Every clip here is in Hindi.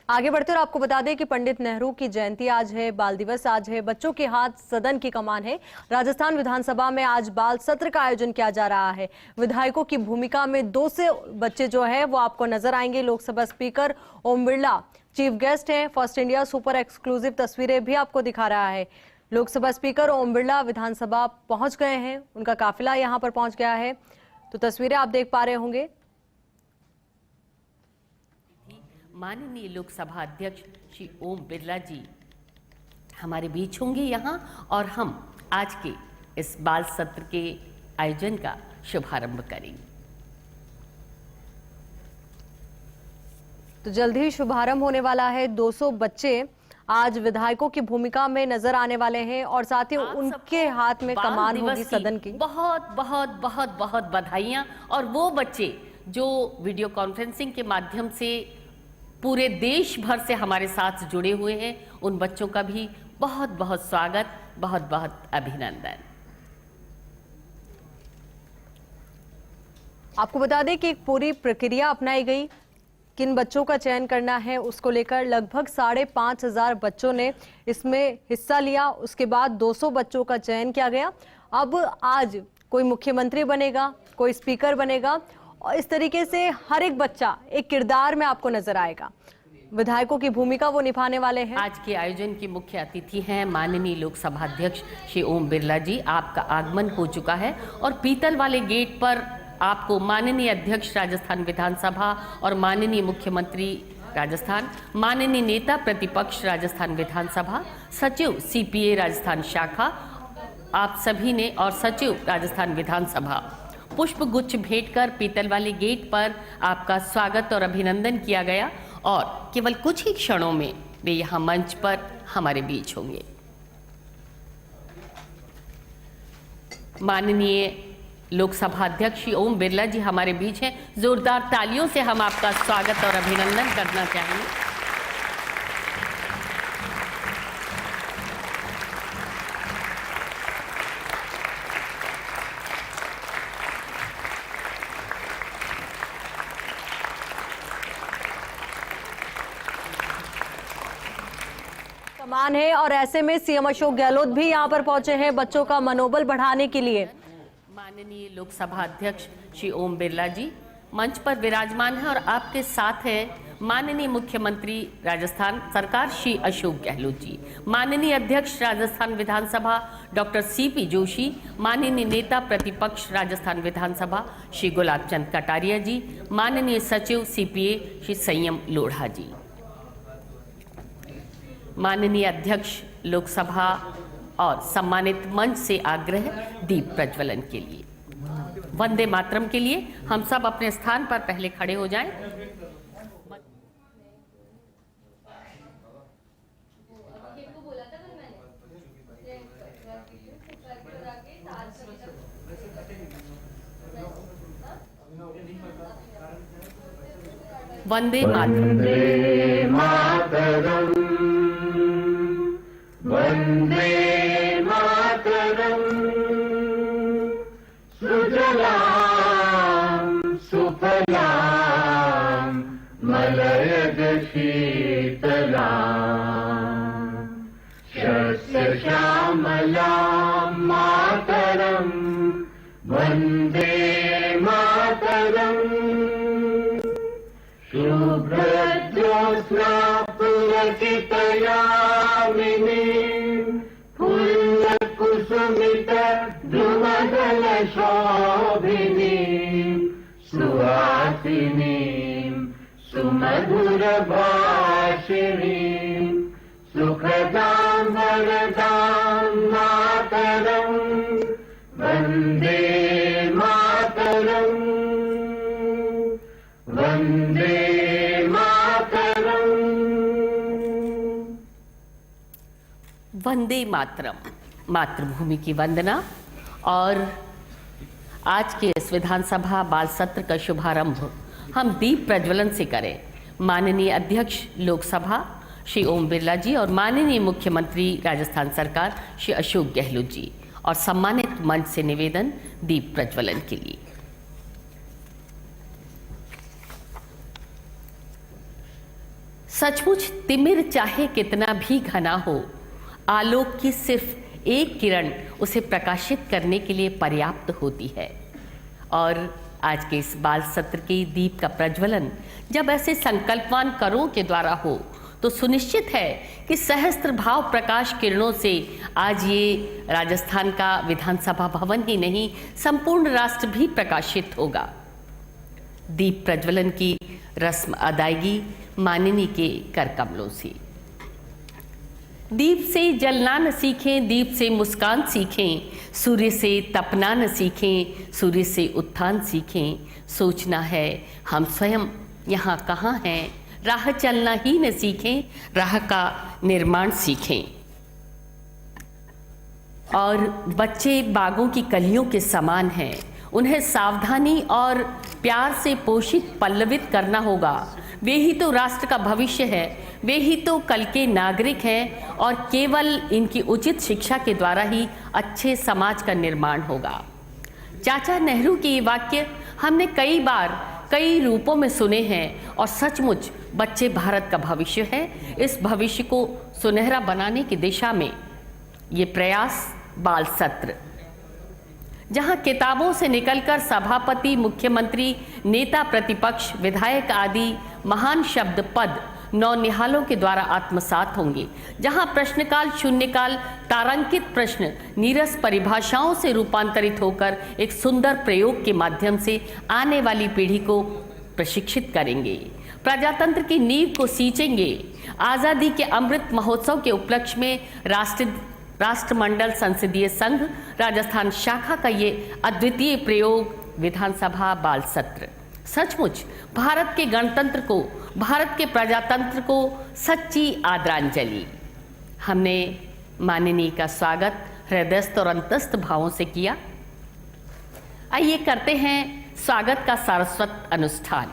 आगे बढ़ते और आपको बता दें कि पंडित नेहरू की जयंती आज है, बाल दिवस आज है, बच्चों के हाथ सदन की कमान है। राजस्थान विधानसभा में आज बाल सत्र का आयोजन किया जा रहा है। विधायकों की भूमिका में 200 बच्चे जो है वो आपको नजर आएंगे। Lok Sabha speaker Om Birla chief guest हैं। फर्स्ट इंडिया सुपर एक्सक्लूसिव तस्वीरें भी आपको दिखा रहा है। लोकसभा स्पीकर ओम बिरला विधानसभा पहुंच गए हैं, उनका काफिला यहाँ पर पहुंच गया है, तो तस्वीरें आप देख पा रहे होंगे। माननीय लोकसभा अध्यक्ष श्री ओम बिरला जी हमारे बीच होंगे यहाँ, और हम आज के इस बाल सत्र के आयोजन का शुभारंभ करेंगे। तो जल्द ही शुभारंभ होने वाला है। 200 बच्चे आज विधायकों की भूमिका में नजर आने वाले हैं और साथ ही उनके हाथ में कमान होगी सदन की। बहुत बहुत बहुत बहुत बधाइयां। और वो बच्चे जो वीडियो कॉन्फ्रेंसिंग के माध्यम से पूरे देश भर से हमारे साथ जुड़े हुए हैं, उन बच्चों का भी बहुत बहुत स्वागत, बहुत बहुत अभिनंदन। आपको बता दें कि एक पूरी प्रक्रिया अपनाई गई। किन बच्चों का चयन करना है उसको लेकर लगभग 5,500 बच्चों ने इसमें हिस्सा लिया। उसके बाद 200 बच्चों का चयन किया गया। अब आज कोई मुख्यमंत्री बनेगा, कोई स्पीकर बनेगा, और इस तरीके से हर एक बच्चा एक किरदार में आपको नजर आएगा। विधायकों की भूमिका वो निभाने वाले हैं। आज के आयोजन के मुख्य अतिथि हैं माननीय लोकसभा अध्यक्ष श्री ओम बिरला जी। आपका आगमन हो चुका है और पीतल वाले गेट पर आपको माननीय अध्यक्ष राजस्थान विधानसभा और माननीय मुख्यमंत्री राजस्थान, माननीय नेता प्रतिपक्ष राजस्थान विधानसभा, सचिव सीपीए राजस्थान शाखा, आप सभी ने, और सचिव राजस्थान विधानसभा पुष्प गुच्छ भेंट कर पीतल वाले गेट पर आपका स्वागत और अभिनंदन किया गया। और केवल कुछ ही क्षणों में वे यहाँ मंच पर हमारे बीच होंगे। माननीय लोकसभा अध्यक्ष श्री ओम बिरला जी हमारे बीच हैं। जोरदार तालियों से हम आपका स्वागत और अभिनंदन करना चाहेंगे। कमान है और ऐसे में सीएम अशोक गहलोत भी यहाँ पर पहुंचे हैं बच्चों का मनोबल बढ़ाने के लिए। माननीय लोकसभा अध्यक्ष श्री ओम बिरला जी मंच पर विराजमान हैं और आपके साथ है माननीय मुख्यमंत्री राजस्थान सरकार श्री अशोक गहलोत जी, माननीय अध्यक्ष राजस्थान विधानसभा डॉक्टर सीपी जोशी, माननीय नेता प्रतिपक्ष राजस्थान विधानसभा श्री गुलाब चंद कटारिया जी, माननीय सचिव सीपीए श्री संयम लोढ़ा जी, माननीय अध्यक्ष लोकसभा और सम्मानित मंच से आग्रह दीप प्रज्वलन के लिए। वंदे मातरम के लिए हम सब अपने स्थान पर पहले खड़े हो जाएं। वंदे मातरम। वन्दे मातरम् सुजलां सुफलां मलयज शीतलां शस्यश्यामलां मातरम् वन्दे मातरम् शुभ्रज्योत्स्ना पुलकितयामिनीं फुल्लकुसुमित द्रुमदल शोभिनीं सुहासिनीं सुमधुरभाषिणीं सुखदां वरदां मातरं वन्दे मातरम् वन्दे वंदे मातरम, मातृभूमि की वंदना। और आज के इस विधानसभा बाल सत्र का शुभारंभ हम दीप प्रज्वलन से करें। माननीय अध्यक्ष लोकसभा श्री ओम बिरला जी और माननीय मुख्यमंत्री राजस्थान सरकार श्री अशोक गहलोत जी, और सम्मानित मंच से निवेदन दीप प्रज्वलन के लिए। सचमुच तिमिर चाहे कितना भी घना हो, आलोक की सिर्फ एक किरण उसे प्रकाशित करने के लिए पर्याप्त होती है। और आज के इस बाल सत्र के दीप का प्रज्वलन जब ऐसे संकल्पवान करों के द्वारा हो तो सुनिश्चित है कि सहस्त्र भाव प्रकाश किरणों से आज ये राजस्थान का विधानसभा भवन ही नहीं, संपूर्ण राष्ट्र भी प्रकाशित होगा। दीप प्रज्वलन की रस्म अदायगी माननीय के कर कमलों से। दीप से जलना न सीखें, दीप से मुस्कान सीखें, सूर्य से तपना न सीखें, सूर्य से उत्थान सीखें। सोचना है हम स्वयं यहाँ कहाँ हैं, राह चलना ही न सीखें, राह का निर्माण सीखें। और बच्चे बागों की कलियों के समान हैं, उन्हें सावधानी और प्यार से पोषित पल्लवित करना होगा। वे ही तो राष्ट्र का भविष्य है, वे ही तो कल के नागरिक हैं और केवल इनकी उचित शिक्षा के द्वारा ही अच्छे समाज का निर्माण होगा। चाचा नेहरू के ये वाक्य हमने कई बार कई रूपों में सुने हैं और सचमुच बच्चे भारत का भविष्य है। इस भविष्य को सुनहरा बनाने की दिशा में ये प्रयास बाल सत्र, जहां किताबों से निकलकर सभापति, मुख्यमंत्री, नेता प्रतिपक्ष, विधायक आदि महान शब्द पद नौनिहालों के द्वारा आत्मसात होंगे, जहां प्रश्नकाल, शून्यकाल, तारांकित प्रश्न नीरस परिभाषाओं से रूपांतरित होकर एक सुंदर प्रयोग के माध्यम से आने वाली पीढ़ी को प्रशिक्षित करेंगे, प्रजातंत्र की नींव को सींचेंगे। आज़ादी के अमृत महोत्सव के उपलक्ष्य में राष्ट्रमंडल संसदीय संघ राजस्थान शाखा का ये अद्वितीय प्रयोग विधानसभा बाल सत्र सचमुच भारत के गणतंत्र को, भारत के प्रजातंत्र को सच्ची आदरांजलि। हमने माननीय का स्वागत हृदयस्थ और अंतस्थ भावों से किया। आइए करते हैं स्वागत का सारस्वत अनुष्ठान।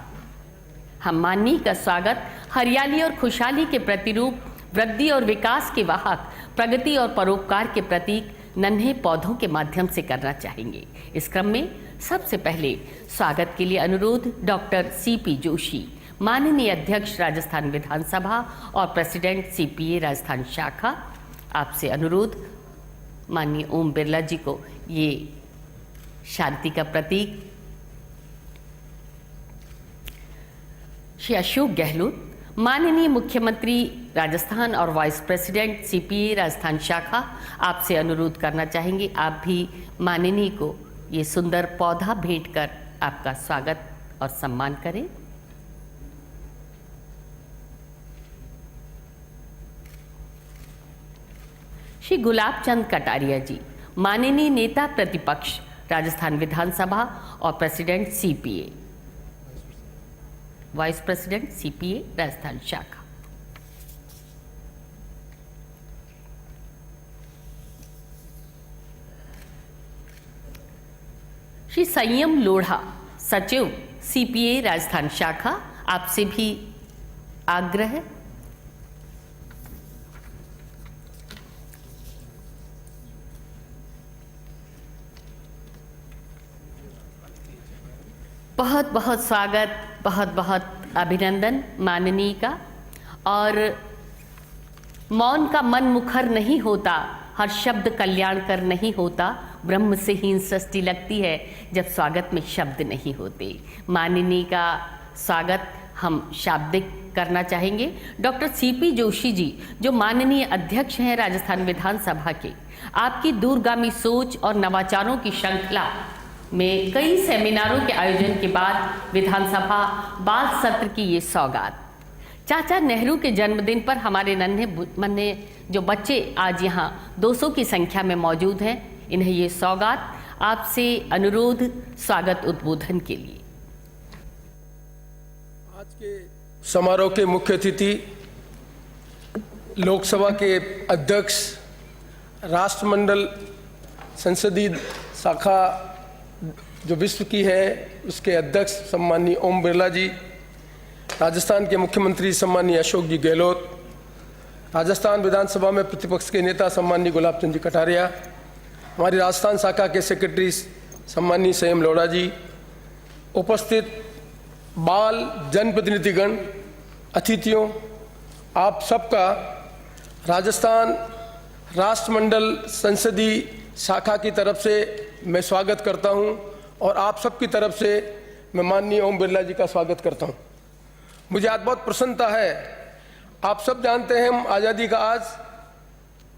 हम माननीय का स्वागत हरियाली और खुशहाली के प्रतिरूप, वृद्धि और विकास के वाहक, प्रगति और परोपकार के प्रतीक नन्हे पौधों के माध्यम से करना चाहेंगे। इस क्रम में सबसे पहले स्वागत के लिए अनुरोध डॉक्टर सीपी जोशी, माननीय अध्यक्ष राजस्थान विधानसभा और प्रेसिडेंट सीपीए राजस्थान शाखा। आपसे अनुरोध माननीय ओम बिरला जी को ये शांति का प्रतीक, श्री अशोक गहलोत, माननीय मुख्यमंत्री राजस्थान और वाइस प्रेसिडेंट सीपीए राजस्थान शाखा, आपसे अनुरोध करना चाहेंगे आप भी माननीय को ये सुंदर पौधा भेंट कर आपका स्वागत और सम्मान करें। श्री गुलाब चंद कटारिया जी, माननीय नेता प्रतिपक्ष राजस्थान विधानसभा और president CPA, vice president CPA Rajasthan शाखा। श्री संयम लोढ़ा, सचिव सीपीए राजस्थान शाखा, आपसे भी आग्रह। बहुत बहुत स्वागत, बहुत बहुत अभिनंदन माननीय का। और मौन का मन मुखर नहीं होता, हर शब्द कल्याणकर नहीं होता, ब्रह्म से हीन सृष्टि लगती है जब स्वागत में शब्द नहीं होते। माननीय का स्वागत हम शाब्दिक करना चाहेंगे। डॉक्टर सीपी जोशी जी, जो माननीय अध्यक्ष हैं राजस्थान विधानसभा के, आपकी दूरगामी सोच और नवाचारों की श्रृंखला में कई सेमिनारों के आयोजन के बाद विधानसभा बाल सत्र की ये सौगात। चाचा नेहरू के जन्मदिन पर हमारे नन्हे जो बच्चे आज यहाँ 200 की संख्या में मौजूद हैं, इन्हें ये सौगात। आपसे अनुरोध स्वागत उद्बोधन के लिए। आज के समारोह के मुख्य अतिथि लोकसभा के अध्यक्ष, राष्ट्रमंडल संसदीय शाखा जो विश्व की है उसके अध्यक्ष सम्माननीय ओम बिरला जी, राजस्थान के मुख्यमंत्री सम्माननीय अशोक जी गहलोत, राजस्थान विधानसभा में प्रतिपक्ष के नेता सम्माननीय गुलाब चंद जी कटारिया, हमारी राजस्थान शाखा के सेक्रेटरी सम्माननीय संयम लोढ़ा जी, उपस्थित बाल जनप्रतिनिधिगण, अतिथियों, आप सबका राजस्थान राष्ट्रमंडल संसदीय शाखा की तरफ से मैं स्वागत करता हूं और आप सबकी तरफ से मैं माननीय ओम बिरला जी का स्वागत करता हूं। मुझे आज बहुत प्रसन्नता है। आप सब जानते हैं हम आज़ादी का आज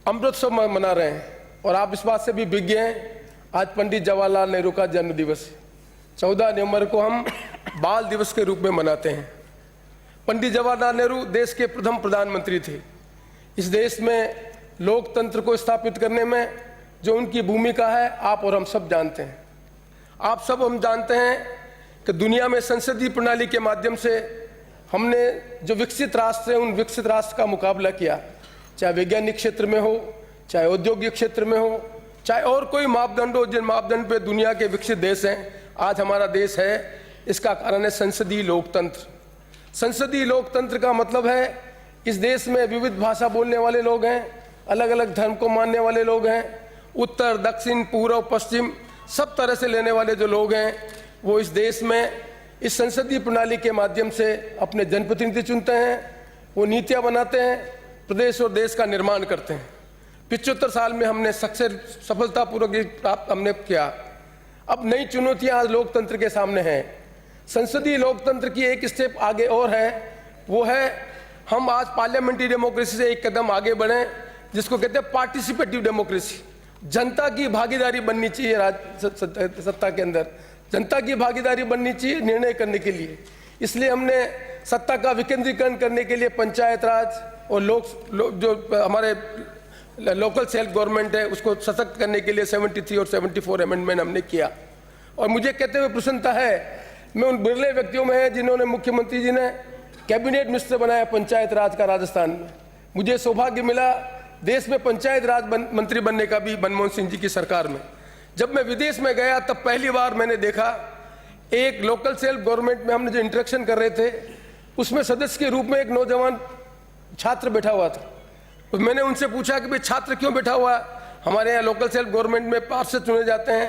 अमृतोत्सव मना रहे हैं और आप इस बात से भी विज्ञ हैं, आज पंडित जवाहरलाल नेहरू का जन्म दिवस है। 14 नवंबर को हम बाल दिवस के रूप में मनाते हैं। पंडित जवाहरलाल नेहरू देश के प्रथम प्रधानमंत्री थे। इस देश में लोकतंत्र को स्थापित करने में जो उनकी भूमिका है आप और हम सब जानते हैं। आप सब हम जानते हैं कि दुनिया में संसदीय प्रणाली के माध्यम से हमने जो विकसित राष्ट्र हैं उन विकसित राष्ट्र का मुकाबला किया, चाहे वैज्ञानिक क्षेत्र में हो, चाहे औद्योगिक क्षेत्र में हो, चाहे और कोई मापदंड हो। जिन मापदंड पे दुनिया के विकसित देश हैं आज हमारा देश है, इसका कारण है संसदीय लोकतंत्र। संसदीय लोकतंत्र का मतलब है इस देश में विविध भाषा बोलने वाले लोग हैं, अलग अलग धर्म को मानने वाले लोग हैं, उत्तर दक्षिण पूर्व पश्चिम सब तरह से लेने वाले जो लोग हैं वो इस देश में इस संसदीय प्रणाली के माध्यम से अपने जनप्रतिनिधि चुनते हैं, वो नीतियाँ बनाते हैं, प्रदेश और देश का निर्माण करते हैं। 75 साल में हमने सफलतापूर्वक प्राप्त हमने किया। अब नई चुनौतियां आज लोकतंत्र के सामने हैं। संसदीय लोकतंत्र की एक स्टेप आगे और है, वो है हम आज पार्लियामेंट्री डेमोक्रेसी से एक कदम आगे बढ़े, जिसको कहते हैं पार्टिसिपेटिव डेमोक्रेसी। जनता की भागीदारी बननी चाहिए सत्ता के अंदर, जनता की भागीदारी बननी चाहिए निर्णय करने के लिए। इसलिए हमने सत्ता का विकेंद्रीकरण करने के लिए पंचायत राज और जो हमारे लोकल सेल्फ गवर्नमेंट है उसको सशक्त करने के लिए 73 और 74 अमेंडमेंट हमने किया। और मुझे कहते हुए प्रसन्नता है, मैं उन बिरले व्यक्तियों में है जिन्होंने मुख्यमंत्री जी ने कैबिनेट मिनिस्टर बनाया पंचायत राज का राजस्थान में। मुझे सौभाग्य मिला देश में पंचायत राज मंत्री बनने का भी मनमोहन सिंह जी की सरकार में। जब मैं विदेश में गया तब पहली बार मैंने देखा एक लोकल सेल्फ गवर्नमेंट में हमने जो इंटरेक्शन कर रहे थे उसमें सदस्य के रूप में एक नौजवान छात्र बैठा हुआ था। तो मैंने उनसे पूछा कि भाई छात्र क्यों बैठा हुआ है? हमारे यहाँ लोकल सेल्फ गवर्नमेंट में पार्षद चुने जाते हैं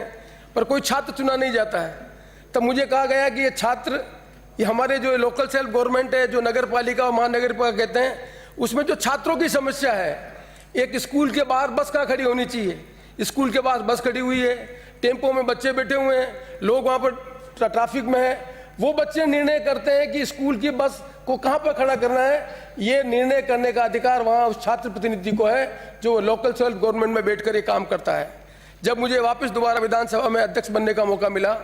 पर कोई छात्र चुना नहीं जाता है। तब मुझे कहा गया कि ये छात्र ये हमारे जो लोकल सेल्फ गवर्नमेंट है, जो नगर पालिका और महानगर पालिका कहते हैं, उसमें जो छात्रों की समस्या है, एक स्कूल के बाहर बस कहाँ खड़ी होनी चाहिए, स्कूल के पास बस खड़ी हुई है, टेम्पो में बच्चे बैठे हुए हैं, लोग वहाँ पर ट्रैफिक में है, वो बच्चे निर्णय करते हैं कि स्कूल की बस को कहाँ पर खड़ा करना है। ये निर्णय करने का अधिकार वहाँ उस छात्र प्रतिनिधि को है जो लोकल सेल्फ गवर्नमेंट में बैठकर ये काम करता है। जब मुझे वापस दोबारा विधानसभा में अध्यक्ष बनने का मौका मिला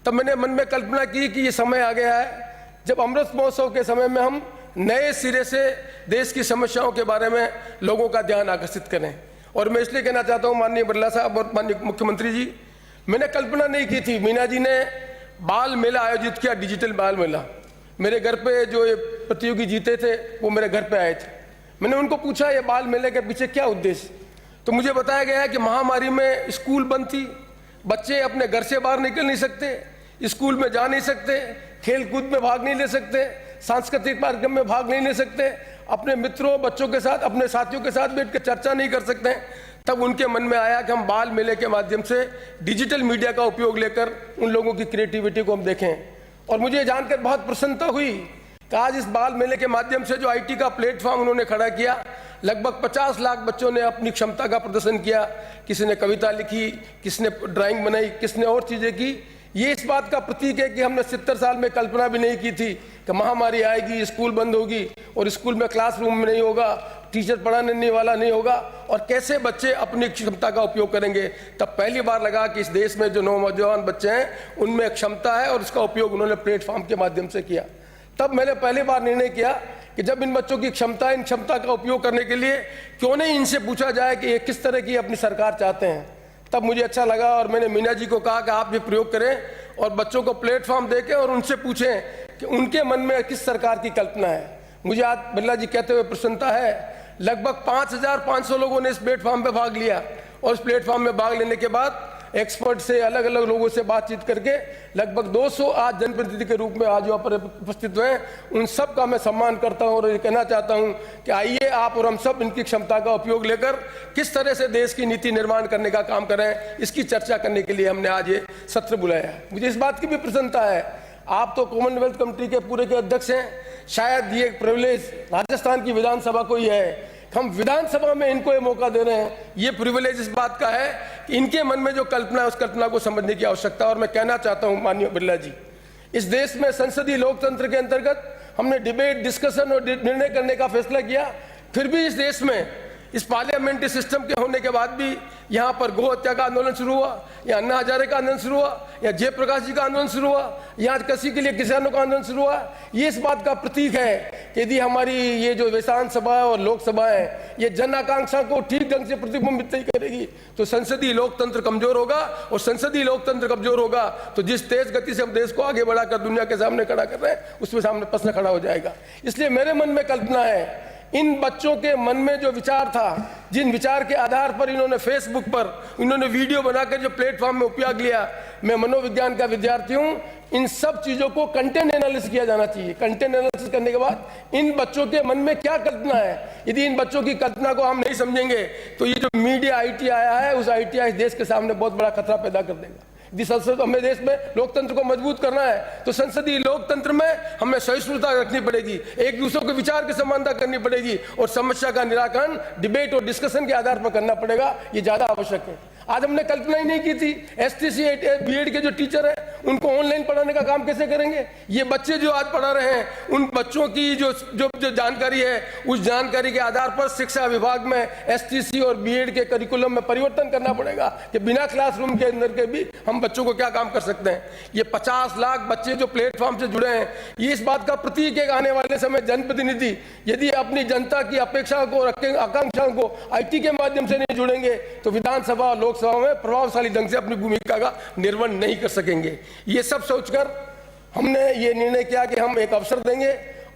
तब मैंने मन में कल्पना की कि ये समय आ गया है जब अमृत महोत्सव के समय में हम नए सिरे से देश की समस्याओं के बारे में लोगों का ध्यान आकर्षित करें। और मैं इसलिए कहना चाहता हूँ माननीय बिरला साहब और माननीय मुख्यमंत्री जी, मैंने कल्पना नहीं की थी। मीना जी ने बाल मेला आयोजित किया, डिजिटल बाल मेला। मेरे घर पे जो ये प्रतियोगी जीते थे वो मेरे घर पे आए थे। मैंने उनको पूछा ये बाल मेले के पीछे क्या उद्देश्य, तो मुझे बताया गया है कि महामारी में स्कूल बंद थी, बच्चे अपने घर से बाहर निकल नहीं सकते, स्कूल में जा नहीं सकते, खेल कूद में भाग नहीं ले सकते, सांस्कृतिक कार्यक्रम में भाग नहीं ले सकते, अपने मित्रों बच्चों के साथ अपने साथियों के साथ बैठ कर चर्चा नहीं कर सकते। तब उनके मन में आया कि हम बाल मेले के माध्यम से डिजिटल मीडिया का उपयोग लेकर उन लोगों की क्रिएटिविटी को हम देखें। और मुझे जानकर बहुत प्रसन्नता हुई कि आज इस बाल मेले के माध्यम से जो IT का प्लेटफॉर्म उन्होंने खड़ा किया, लगभग 50 लाख बच्चों ने अपनी क्षमता का प्रदर्शन किया। किसी ने कविता लिखी, किसी ने ड्राइंग बनाई, किसी ने और चीज़ें की। ये इस बात का प्रतीक है कि हमने 70 साल में कल्पना भी नहीं की थी कि महामारी आएगी, स्कूल बंद होगी और स्कूल में क्लासरूम में नहीं होगा, टीचर पढ़ाने वाला नहीं होगा और कैसे बच्चे अपनी क्षमता का उपयोग करेंगे। तब पहली बार लगा कि इस देश में जो नौजवान बच्चे हैं उनमें क्षमता है और उसका उपयोग उन्होंने प्लेटफॉर्म के माध्यम से किया। तब मैंने पहली बार निर्णय किया कि जब इन बच्चों की क्षमता है, इन क्षमता का उपयोग करने के लिए क्यों नहीं इनसे पूछा जाए कि ये किस तरह की अपनी सरकार चाहते हैं। तब मुझे अच्छा लगा और मैंने मीना जी को कहा कि आप ये प्रयोग करें और बच्चों को प्लेटफॉर्म देके और उनसे पूछें कि उनके मन में किस सरकार की कल्पना है। मुझे आज बिरला जी कहते हुए प्रसन्नता है, लगभग 5500 लोगों ने इस प्लेटफॉर्म पे भाग लिया और इस प्लेटफॉर्म में भाग लेने के बाद एक्सपर्ट से अलग अलग लोगों से बातचीत करके लगभग 200 आज जनप्रतिनिधि के रूप में आज यहाँ पर उपस्थित हुए हैं। उन सब का मैं सम्मान करता हूँ और ये कहना चाहता हूँ कि आइए आप और हम सब इनकी क्षमता का उपयोग लेकर किस तरह से देश की नीति निर्माण करने का काम करें, इसकी चर्चा करने के लिए हमने आज ये सत्र बुलाया है। मुझे इस बात की भी प्रसन्नता है, आप तो कॉमनवेल्थ कमेटी के पूरे के अध्यक्ष हैं, शायद ये प्रिविलेज राजस्थान की विधानसभा को ही है। हम विधानसभा में इनको ये मौका दे रहे हैं, ये प्रिविलेज इस बात का है कि इनके मन में जो कल्पना है उस कल्पना को समझने की आवश्यकता है। और मैं कहना चाहता हूं माननीय बिरला जी, इस देश में संसदीय लोकतंत्र के अंतर्गत हमने डिबेट, डिस्कशन और निर्णय करने का फैसला किया, फिर भी इस देश में इस पार्लियामेंट्री सिस्टम के होने के बाद भी यहाँ पर गौ हत्या का आंदोलन शुरू हुआ, या अन्ना हजारे का आंदोलन शुरू हुआ, या जयप्रकाश जी का आंदोलन शुरू हुआ, यहाँ कृषि के लिए किसानों का आंदोलन शुरू हुआ। ये इस बात का प्रतीक है कि यदि हमारी ये जो विधानसभा और लोकसभा है ये जन आकांक्षा को ठीक ढंग से प्रतिबिंबित नहीं करेगी तो संसदीय लोकतंत्र कमजोर होगा, और संसदीय लोकतंत्र कमजोर होगा तो जिस तेज गति से हम देश को आगे बढ़ाकर दुनिया के सामने खड़ा कर रहे हैं उसमें सामने प्रश्न खड़ा हो जाएगा। इसलिए मेरे मन में कल्पना है, इन बच्चों के मन में जो विचार था, जिन विचार के आधार पर इन्होंने फेसबुक पर इन्होंने वीडियो बनाकर जो प्लेटफॉर्म में उपयोग लिया, मैं मनोविज्ञान का विद्यार्थी हूं, इन सब चीजों को कंटेंट एनालिसिस किया जाना चाहिए। कंटेंट एनालिसिस करने के बाद इन बच्चों के मन में क्या कल्पना है, यदि इन बच्चों की कल्पना को हम नहीं समझेंगे तो ये जो मीडिया आईटी आया है उस आईटी इस देश के सामने बहुत बड़ा खतरा पैदा कर देगा। यदि संसद हमें देश में लोकतंत्र को मजबूत करना है तो संसदीय लोकतंत्र में हमें सहिष्णुता रखनी पड़ेगी, एक दूसरे के विचार की समानता करनी पड़ेगी और समस्या का निराकरण डिबेट और डिस्कशन के आधार पर करना पड़ेगा। ये ज्यादा आवश्यक है। आज हमने कल्पना ही नहीं की थी एसटीसी बीएड के जो टीचर हैं उनको ऑनलाइन पढ़ाने का काम कैसे करेंगे। ये बच्चे जो आज पढ़ा रहे हैं उन बच्चों की जो जानकारी है उस जानकारी के आधार पर शिक्षा विभाग में एसटीसी और बीएड के करिकुलम में परिवर्तन करना पड़ेगा कि बिना क्लासरूम के अंदर के भी हम बच्चों को क्या काम कर सकते हैं। ये 50 लाख बच्चे जो प्लेटफॉर्म से जुड़े हैं ये इस बात का प्रतीक है कि आने वाले समय जनप्रतिनिधि यदि अपनी जनता की अपेक्षा को रखेंगे, आकांक्षाओं को आईटी के माध्यम से नहीं जुड़ेंगे तो विधानसभा लोकसभा में प्रभावशाली ढंग से अपनी भूमिका का निर्वहन नहीं कर सकेंगे। ये सब सोचकर हमने ये निर्णय किया कि हम एक अवसर देंगे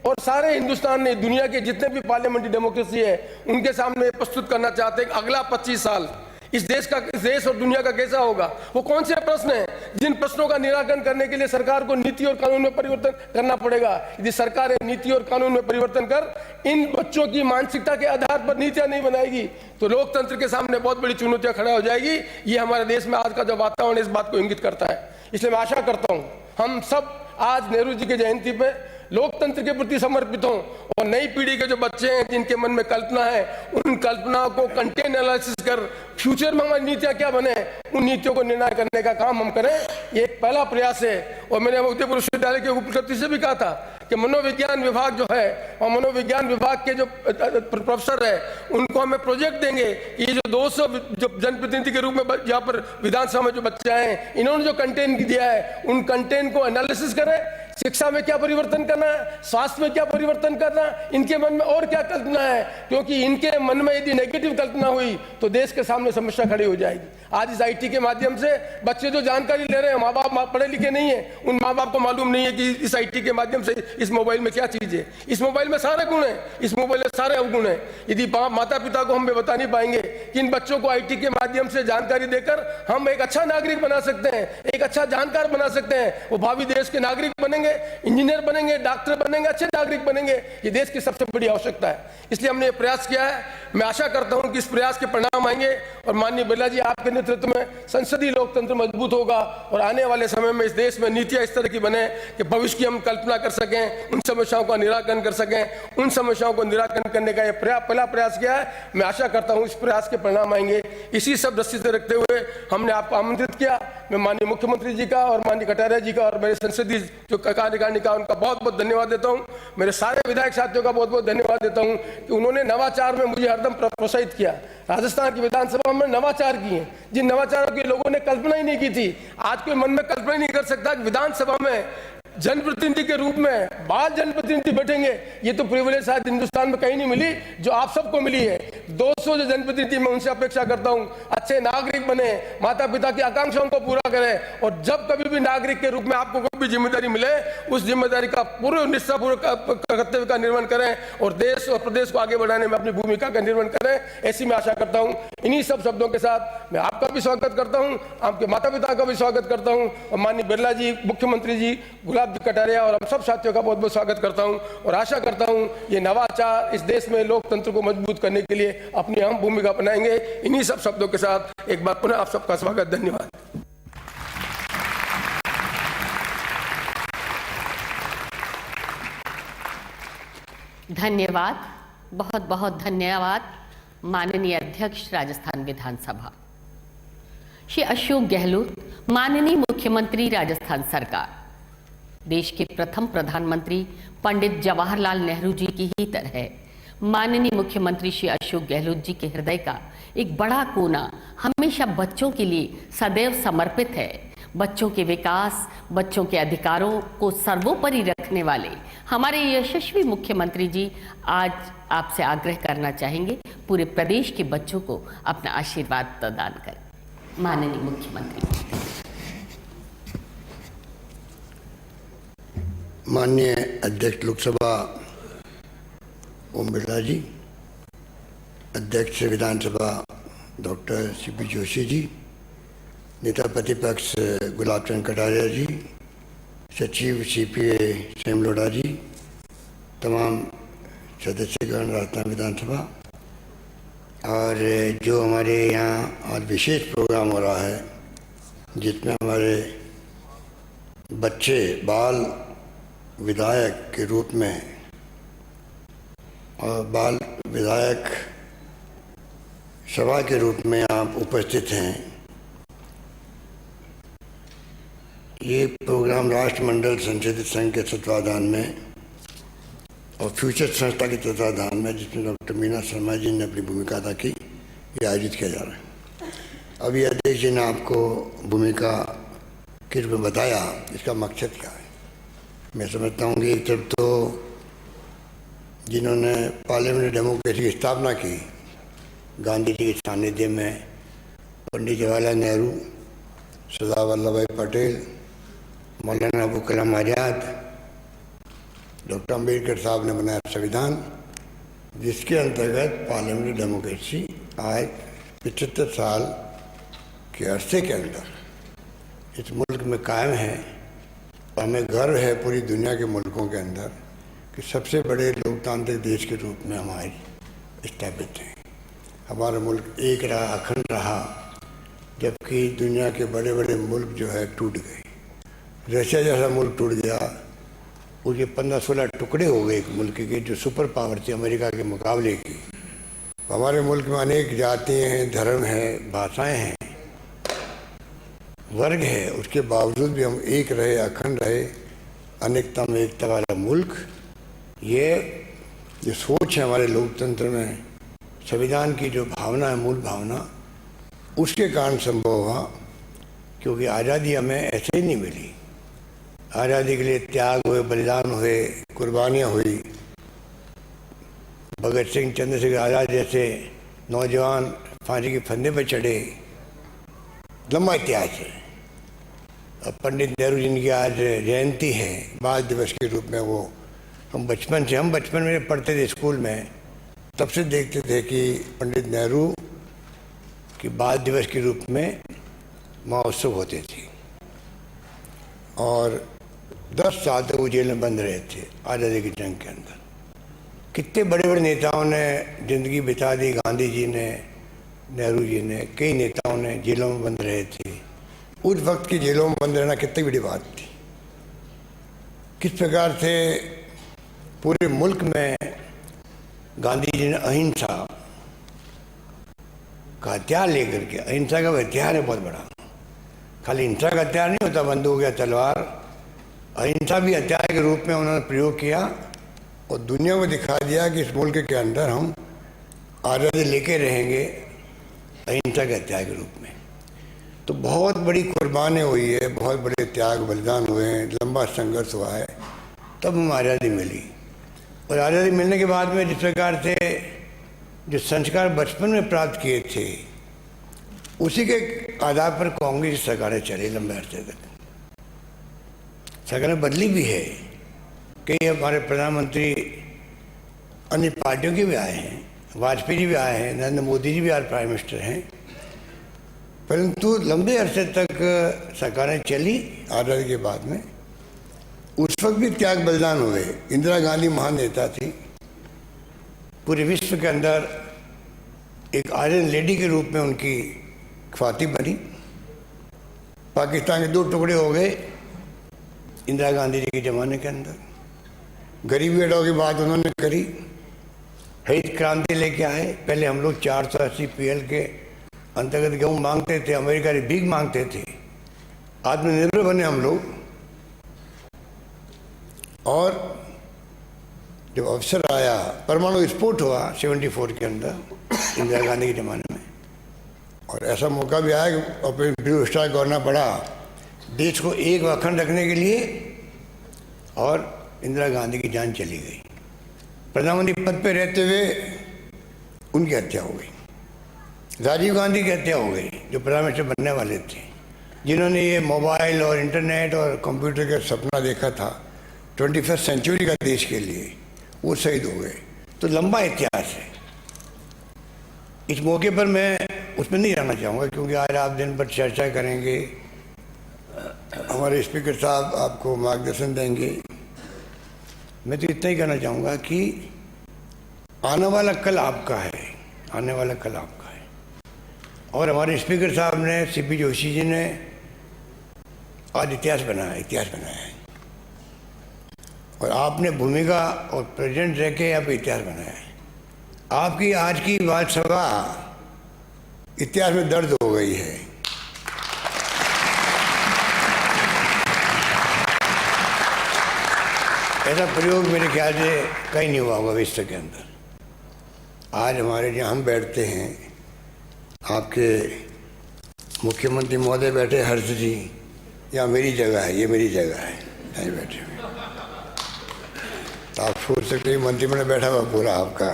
और सारे हिंदुस्तान ने, दुनिया के जितने भी पार्लियामेंट्री डेमोक्रेसी है उनके सामने प्रस्तुत करना चाहते हैं कि अगला 25 साल इस देश और दुनिया का कैसा होगा। वो कौन से प्रश्न हैं जिन प्रश्नों का निराकरण करने के लिए सरकार को नीति और कानून में परिवर्तन करना पड़ेगा। यदि सरकार नीति और कानून में परिवर्तन कर इन बच्चों की मानसिकता के आधार पर नीतियां नहीं बनाएगी तो लोकतंत्र के सामने बहुत बड़ी चुनौतियां खड़ा हो जाएगी। ये हमारे देश में आज का जो वातावरण इस बात को इंगित करता है। इसलिए मैं आशा करता हूं हम सब आज नेहरू जी की जयंती पे लोकतंत्र के प्रति समर्पित हों और नई पीढ़ी के जो बच्चे हैं जिनके मन में कल्पना है उन कल्पनाओं को कंटेंट एनालिसिस कर फ्यूचर में हमारी नीतियां क्या बने उन नीतियों को निर्णय करने का काम हम करें। ये एक पहला प्रयास है। और मैंने उदयपुर विश्वविद्यालय के उपकुलपति से भी कहा था कि मनोविज्ञान विभाग जो है और मनोविज्ञान विभाग के जो प्रोफेसर है उनको हमें प्रोजेक्ट देंगे कि ये जो 200 जो जनप्रतिनिधि के रूप में यहाँ पर विधानसभा में जो बच्चे आए हैं इन्होंने जो कंटेंट दिया है उन कंटेंट को एनालिसिस करें। शिक्षा में क्या परिवर्तन करना है, स्वास्थ्य में क्या परिवर्तन करना, इनके मन में और क्या कल्पना है, क्योंकि इनके मन में यदि नेगेटिव कल्पना हुई तो देश के सामने समस्या खड़ी हो जाएगी। आज इस आईटी के माध्यम से बच्चे जो जानकारी ले रहे हैं, माँ बाप पढ़े लिखे नहीं है, उन माँ बाप को मालूम नहीं है कि इस आईटी के माध्यम से इस मोबाइल में क्या चीज है। इस मोबाइल में सारे गुण है, इस मोबाइल में सारे अवगुण है। यदि माता पिता को हम बता नहीं पाएंगे कि इन बच्चों को आईटी के माध्यम से जानकारी देकर हम एक अच्छा नागरिक बना सकते हैं, एक अच्छा जानकार बना सकते हैं, वो भावी देश के नागरिक बनेंगे, इंजीनियर बनेंगे, डॉक्टर बनेंगे, अच्छे नागरिक बनेंगे। ये देश की सबसे बड़ी आवश्यकता है। इसलिए हमने ये प्रयास किया है। मैं आशा करता हूं कि इस प्रयास के परिणाम आएंगे और माननीय बिरला जी आपके नेतृत्व में संसदीय लोकतंत्र मजबूत होगा और आने वाले समय में इस देश में नीतियां इस तरह की बने कि भविष्य की हम कल्पना कर सकें, उन समस्याओं का निराकरण कर सकें। उन समस्याओं को निराकरण करने का यह पहला प्रयास किया है। मैं आशा करता हूं इस प्रयास के परिणाम आएंगे। इसी सब दृष्टि से रखते हुए हमने आपको आमंत्रित किया। मैं माननीय मुख्यमंत्री जी का और माननीय कटारिया जी का और मेरे संसदीय जो कार्यकारिणी का उनका बहुत बहुत धन्यवाद देता हूं। मेरे सारे विधायक साथियों का बहुत बहुत धन्यवाद देता हूं कि उन्होंने नवाचार में मुझे हरदम प्रोत्साहित किया। राजस्थान की विधानसभा में नवाचार किए जिन नवाचारों की लोगों ने कल्पना ही नहीं की थी। आज कोई मन में कल्पना ही नहीं कर सकता कि विधानसभा में जनप्रतिनिधि के रूप में बाल जनप्रतिनिधि बैठेंगे। ये तो प्रिविलेज शायद हिंदुस्तान में कहीं नहीं मिली जो आप सबको मिली है। 200 जो जनप्रतिनिधि मैं उनसे अपेक्षा करता हूं अच्छे नागरिक बने, माता पिता की आकांक्षाओं को पूरा करें और जब कभी भी नागरिक के रूप में आपको कोई भी जिम्मेदारी मिले उस जिम्मेदारी का पूर्ण निष्ठापूर्वक कर्तव्य का निर्वहन करें और देश और प्रदेश को आगे बढ़ाने में अपनी भूमिका का निर्वहन करें। ऐसी मैं आशा करता हूं। इन्हीं सब शब्दों के साथ मैं आपका भी स्वागत करता हूं, आपके माता पिता का भी स्वागत करता हूं और माननीय बिरला जी, मुख्यमंत्री जी, कटारिया और हम सब साथियों का बहुत बहुत स्वागत करता हूं और आशा करता हूं ये नवाचार इस देश में लोकतंत्र को मजबूत करने के लिए अपनी अहम भूमिका अपनाएंगे। इन्हीं सब शब्दों के साथ एक बार पुनः आप सबका स्वागत। धन्यवाद। धन्यवाद, बहुत बहुत धन्यवाद माननीय अध्यक्ष राजस्थान विधानसभा श्री अशोक गहलोत, माननीय मुख्यमंत्री राजस्थान सरकार। देश के प्रथम प्रधानमंत्री पंडित जवाहरलाल नेहरू जी की ही तरह माननीय मुख्यमंत्री श्री अशोक गहलोत जी के हृदय का एक बड़ा कोना हमेशा बच्चों के लिए सदैव समर्पित है। बच्चों के विकास, बच्चों के अधिकारों को सर्वोपरि रखने वाले हमारे यशस्वी मुख्यमंत्री जी आज आपसे आग्रह करना चाहेंगे पूरे प्रदेश के बच्चों को अपना आशीर्वाद प्रदान करें। माननीय मुख्यमंत्री। माननीय अध्यक्ष लोकसभा ओम बिरला जी, अध्यक्ष विधानसभा डॉक्टर सीपी जोशी जी, नेता प्रतिपक्ष गुलाब चंद कटारिया जी, सचिव सीपीए सेम लोढ़ा जी, तमाम सदस्यगण राजस्थान विधानसभा, और जो हमारे यहाँ आज विशेष प्रोग्राम हो रहा है जिसमें हमारे बच्चे बाल विधायक के रूप में और बाल विधायक सभा के रूप में आप उपस्थित हैं। ये प्रोग्राम राष्ट्रमंडल संसदीय संघ के तत्वाधान में और फ्यूचर संस्था के तत्वाधान में, जिसमें डॉक्टर मीना शर्मा जी ने अपनी भूमिका अदा की, ये आयोजित किया जा रहा है। अभी अध्यक्ष जी ने आपको भूमिका के रूप में बताया, इसका मकसद क्या है। मैं समझता हूँ कि एक तरफ तो जिन्होंने पार्लियामेंट्री डेमोक्रेसी की स्थापना की, गांधी जी के सानिध्य में पंडित जवाहरलाल नेहरू, सरदार वल्लभ भाई पटेल, मौलाना अबुल कलाम आज़ाद, डॉक्टर अम्बेडकर साहब ने बनाया संविधान, जिसके अंतर्गत पार्लियामेंट्री डेमोक्रेसी आज 75 साल के अरसे के अंदर इस मुल्क में कायम है। हमें गर्व है पूरी दुनिया के मुल्कों के अंदर कि सबसे बड़े लोकतांत्रिक देश के रूप में हमारी स्थापित हैं। हमारा मुल्क एक रहा, अखंड रहा, जबकि दुनिया के बड़े बड़े मुल्क जो है टूट गए। रशिया जैसा मुल्क टूट गया, उसके 15-16 टुकड़े हो गए एक मुल्क के जो सुपर पावर थी अमेरिका के मुकाबले की। हमारे मुल्क में अनेक जातियाँ हैं, धर्म हैं, भाषाएँ हैं, वर्ग है, उसके बावजूद भी हम एक रहे, अखंड रहे, अनेकता में एकता वाला मुल्क। ये जो सोच है हमारे लोकतंत्र में, संविधान की जो भावना है, मूल भावना, उसके कारण संभव हुआ, क्योंकि आज़ादी हमें ऐसे ही नहीं मिली। आज़ादी के लिए त्याग हुए, बलिदान हुए, कुर्बानियाँ हुई। भगत सिंह, चंद्रशेखर आज़ाद जैसे नौजवान फांसी के फंदे पर चढ़े, लंबा इतिहास है। अब पंडित नेहरू जिनकी आज जयंती है, बाल दिवस के रूप में, वो हम बचपन में पढ़ते थे स्कूल में, तब से देखते थे कि पंडित नेहरू की बाल दिवस के रूप में महोत्सव होते थे। और 10 साल तक वो जेल में बंद रहे थे आज़ादी की जंग के अंदर। कितने बड़े बड़े नेताओं ने जिंदगी बिता दी, गांधी जी ने, नेहरू जी ने, कई नेताओं ने जेलों में बंद रहे थे। उस वक्त की जेलों में बंद रहना कितनी बड़ी बात थी। किस प्रकार से पूरे मुल्क में गांधी जी ने अहिंसा का हथियार लेकर के, अहिंसा का हथियार है बहुत बड़ा, खाली हिंसा का हथियार नहीं होता बंदूक या तलवार, अहिंसा भी हथियार के रूप में उन्होंने प्रयोग किया और दुनिया को दिखा दिया कि इस मुल्क के अंदर हम आज़ादी लेके रहेंगे अहिंसा के हथियार के रूप में। तो बहुत बड़ी कुर्बानी हुई है, बहुत बड़े त्याग बलिदान हुए हैं, लंबा संघर्ष हुआ है, तब हमें आज़ादी मिली। और आज़ादी मिलने के बाद में जिस प्रकार से जो संस्कार बचपन में प्राप्त किए थे, उसी के आधार पर कांग्रेस की सरकारें चली लंबे अरसे तक। सरकारें बदली भी है, कई हमारे प्रधानमंत्री अन्य पार्टियों के भी आए हैं, वाजपेयी जी भी आए हैं, नरेंद्र मोदी जी भी आज प्राइम मिनिस्टर हैं, परंतु लंबे अरसे तक सरकारें चली आज़ादी के बाद में। उस वक्त भी त्याग बलिदान हुए। इंदिरा गांधी महान नेता थी, पूरे विश्व के अंदर एक आयरन लेडी के रूप में उनकी ख्याति बनी। पाकिस्तान के 2 टुकड़े हो गए इंदिरा गांधी जी के ज़माने के अंदर। गरीबी हटाओ की बात उन्होंने करी, हरित क्रांति लेके आए। पहले हम लोग 480 PL के अंतर्गत गेहूँ मांगते थे, अमेरिका की भीख मांगते थे, आत्मनिर्भर बने हम लोग। और जब अवसर आया, परमाणु विस्फोट हुआ 74 के अंदर, इंदिरा गांधी के ज़माने में, और ऐसा मौका भी आया कि ऑपरेशन ब्लू स्टार करना पड़ा देश को एक अखंड रखने के लिए, और इंदिरा गांधी की जान चली गई। प्रधानमंत्री पद पे रहते हुए उनकी हत्या हो गई। राजीव गांधी की हत्या हो गई, जो प्रधानमंत्री बनने वाले थे, जिन्होंने ये मोबाइल और इंटरनेट और कंप्यूटर का सपना देखा था 21वीं सेंचुरी का देश के लिए, वो शहीद हो गए। तो लंबा इतिहास है। इस मौके पर मैं उसमें नहीं रहना चाहूँगा, क्योंकि आज आप दिन भर चर्चा करेंगे, हमारे स्पीकर साहब आपको मार्गदर्शन देंगे। मैं तो इतना ही कहना चाहूँगा कि आने वाला कल आपका है, आने वाला कल आपका है। और हमारे स्पीकर साहब ने, CP जोशी जी ने आज इतिहास बनाया है, और आपने भूमिका और प्रेसिडेंट रह के यहाँ पे इतिहास बनाया है। आपकी आज की बात सभा इतिहास में दर्ज हो गई है। ऐसा प्रयोग मेरे ख्याल से कहीं नहीं हुआ होगा विश्व के अंदर। आज हमारे जहाँ हम बैठते हैं, आपके मुख्यमंत्री महोदय बैठे, हर्ष जी, यहाँ मेरी जगह है, ये मेरी जगह है, यहीं बैठे हुए। तो आप सोच सकते हैं मंत्रिमंडल बैठा हुआ पूरा आपका।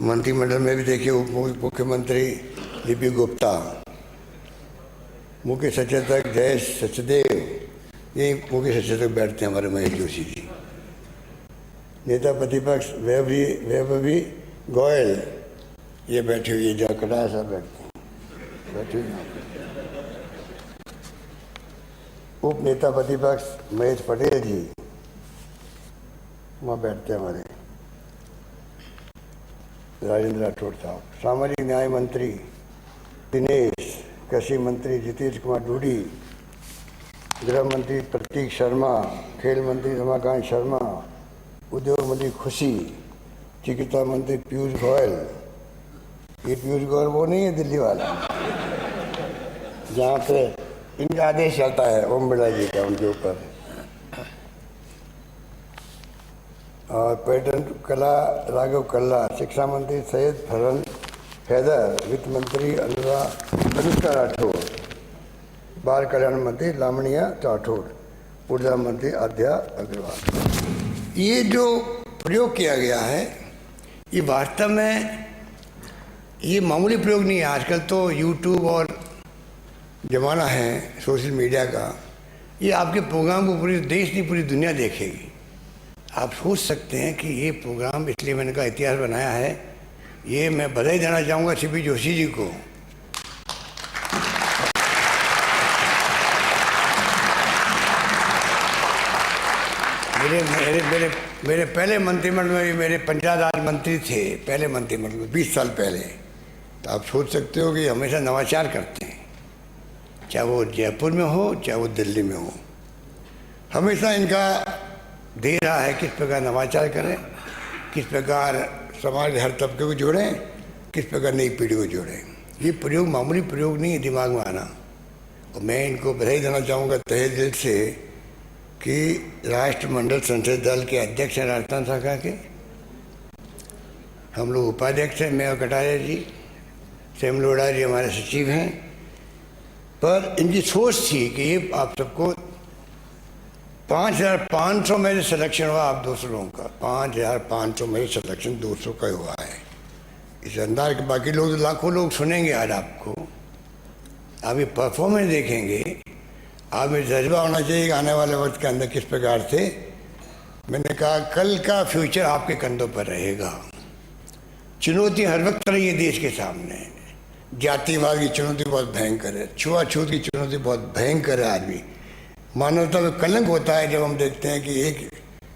मंत्रिमंडल में भी देखिए उप मुख्यमंत्री DP गुप्ता, मुख्य सचेतक जयेश सचदेव, यही मुख्य सचेतक बैठते हैं हमारे महेश जोशी जी। नेता प्रतिपक्ष वैभवी गोयल, ये बैठे हुए, जहाँ कटाया साहब बैठते हैं, बैठे हुए। उप नेता प्रतिपक्ष महेश पटेल जी वहाँ बैठते हैं हमारे। राजेंद्र राठौड़ साहब, सामाजिक न्याय मंत्री दिनेश, कृषि मंत्री जितेश कुमार डूडी, गृह मंत्री प्रतीक शर्मा, खेल मंत्री रमाकांत शर्मा, उद्योग मंत्री खुशी, चिकित्सा मंत्री पीयूष गोयल। ये पीयूष गोयल वो नहीं है दिल्ली वाला, जहाँ पे इनका आदेश चलता है ओम बिरला जी का उनके ऊपर। और पर्यटन कला राघव कल्ला, शिक्षा मंत्री सैयद फरहान हैदर, वित्त मंत्री अनुष्का राठौर, बाल कल्याण मंत्री लावण्या राठौर, ऊर्जा मंत्री आद्या अग्रवाल। ये जो प्रयोग किया गया है, ये वास्तव में ये मामूली प्रयोग नहीं है। आजकल तो यूट्यूब और ज़माना है सोशल मीडिया का, ये आपके प्रोग्राम को पूरी देश नहीं पूरी दुनिया देखेगी। आप सोच सकते हैं कि ये प्रोग्राम, इसलिए मैंने कहा इतिहास बनाया है। ये मैं बधाई देना चाहूँगा CP जोशी जी को। मेरे पहले मंत्रिमंडल में भी मेरे पंचायत राज मंत्री थे, पहले मंत्रिमंडल में 20 साल पहले। तो आप सोच सकते हो कि हमेशा नवाचार करते हैं, चाहे वो जयपुर में हो चाहे वो दिल्ली में हो। हमेशा इनका दे रहा है किस प्रकार नवाचार करें, किस प्रकार समाज हर तबके को जोड़ें, किस प्रकार नई पीढ़ी को जोड़ें। ये प्रयोग मामूली प्रयोग नहीं है दिमाग में आना। और मैं इनको बधाई देना चाहूँगा तहे दिल से कि राष्ट्रमंडल संसदीय दल के अध्यक्ष हैं राजस्थान शाखा के, हम लोग उपाध्यक्ष हैं, मैं और कटारिया जी, सेम लोढ़ा जी हमारे सचिव हैं। पर इनकी सोच थी कि ये आप सबको 5500 में से सिलेक्शन हुआ, आप 200 लोगों का 5500 में से सिलेक्शन 200 का हुआ है। इस अंदाज के बाकी लोग लाखों लोग सुनेंगे आज आपको, आप ये परफॉर्मेंस देखेंगे, आप में जज्बा होना चाहिए कि आने वाले वक्त के अंदर किस प्रकार से। मैंने कहा कल का फ्यूचर आपके कंधों पर रहेगा। चुनौती हर वक्त रही है देश के सामने। जातिवाद की चुनौती बहुत भयंकर है, छुआछूत की चुनौती बहुत भयंकर है। आज भी मानवता में कलंक होता है जब हम देखते हैं कि एक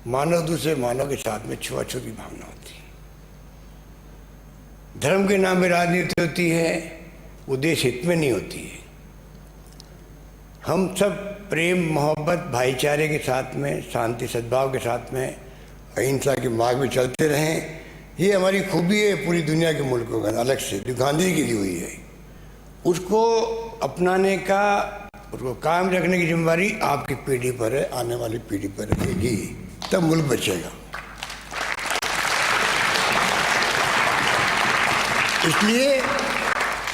मानव दूसरे मानव के साथ में छुआछूत की भावना होती है। धर्म के नाम पे राजनीति होती है, वो देश हित में नहीं होती है। हम सब प्रेम मोहब्बत भाईचारे के साथ में, शांति सद्भाव के साथ में, अहिंसा के मार्ग में चलते रहें। ये हमारी खूबी है पूरी दुनिया के मुल्कों का अलग से, जो गांधी जी की दी हुई है। उसको अपनाने का, उसको कायम रखने की जिम्मेदारी आपकी पीढ़ी पर है, आने वाली पीढ़ी पर रहेगी, तब मुल्क बचेगा। इसलिए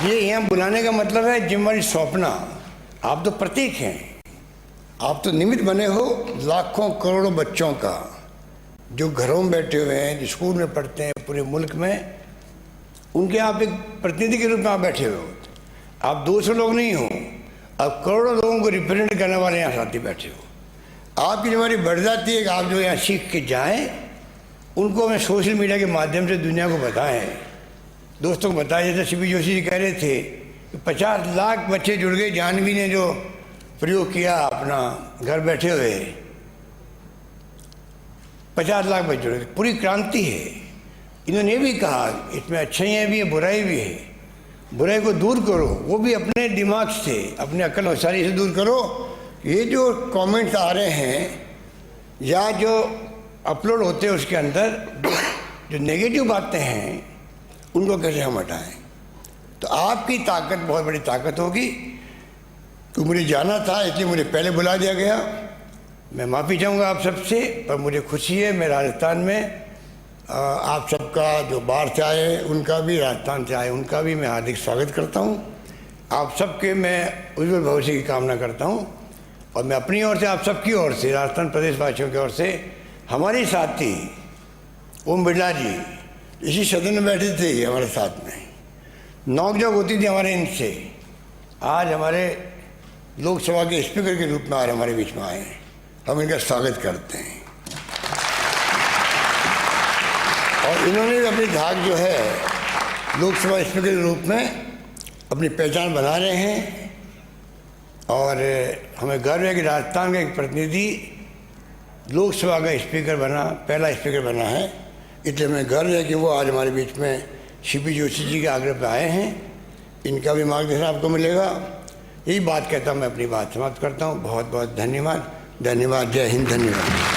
ये यहाँ बुलाने का मतलब है जिम्मेदारी सौंपना। आप तो प्रतीक हैं, आप तो निमित्त बने हो लाखों करोड़ों बच्चों का, जो घरों में बैठे हुए हैं, जो स्कूल में पढ़ते हैं पूरे मुल्क में, उनके आप एक प्रतिनिधि के रूप में आप बैठे हुए हो। आप 200 लोग नहीं हो, आप करोड़ों लोगों को रिप्रेजेंट करने वाले यहाँ साथी बैठे हो। आपकी जिम्मेदारी बढ़ जाती है कि आप जो यहाँ सीख के जाएं, उनको हमें सोशल मीडिया के माध्यम से दुनिया को बताएं, दोस्तों को बताएं। जैसे सीपी जोशी जी कह रहे थे कि 50 लाख बच्चे जुड़ गए, जानवी ने जो प्रयोग किया अपना घर बैठे हुए, 50 लाख बच्चे जुड़ गए, पूरी क्रांति है। इन्होंने ये भी कहा इसमें अच्छाइयाँ भी है, बुराई भी है। बुराई को दूर करो, वो भी अपने दिमाग से, अपने अक्ल होशियारी से दूर करो। ये जो कमेंट्स आ रहे हैं या जो अपलोड होते हैं उसके अंदर जो नेगेटिव बातें हैं, उनको कैसे हम हटाएं। तो आपकी ताकत बहुत बड़ी ताकत होगी। तो मुझे जाना था, इसलिए मुझे पहले बुला दिया गया। मैं माफ़ी चाहूँगा आप सबसे, पर मुझे खुशी है मैं राजस्थान में आप सबका, जो बाहर से आए उनका भी, राजस्थान से आए उनका भी मैं हार्दिक स्वागत करता हूँ। आप सबके मैं उज्जवल भविष्य की कामना करता हूँ। और मैं अपनी ओर से, आप सबकी ओर से, राजस्थान प्रदेश वासियों की ओर से, हमारे साथी ओम बिरला जी इसी सदन में बैठे थे हमारे साथ में, नोकझोंक होती थी हमारे इनसे, आज हमारे लोकसभा के स्पीकर के रूप में आज हमारे बीच में आए हैं। हम इनका स्वागत करते हैं। और इन्होंने भी अपनी धाक जो है लोकसभा स्पीकर के रूप में अपनी पहचान बना रहे हैं। और हमें गर्व है कि राजस्थान का एक प्रतिनिधि लोकसभा का स्पीकर बना, पहला स्पीकर बना है। इसलिए हमें गर्व है कि वो आज हमारे बीच में सीपी जोशी जी के आग्रह पर आए हैं। इनका भी मार्गदर्शन आपको मिलेगा। यही बात कहता हूँ, मैं अपनी बात समाप्त करता हूँ। बहुत बहुत धन्यवाद। धन्यवाद। जय हिंद। धन्यवाद।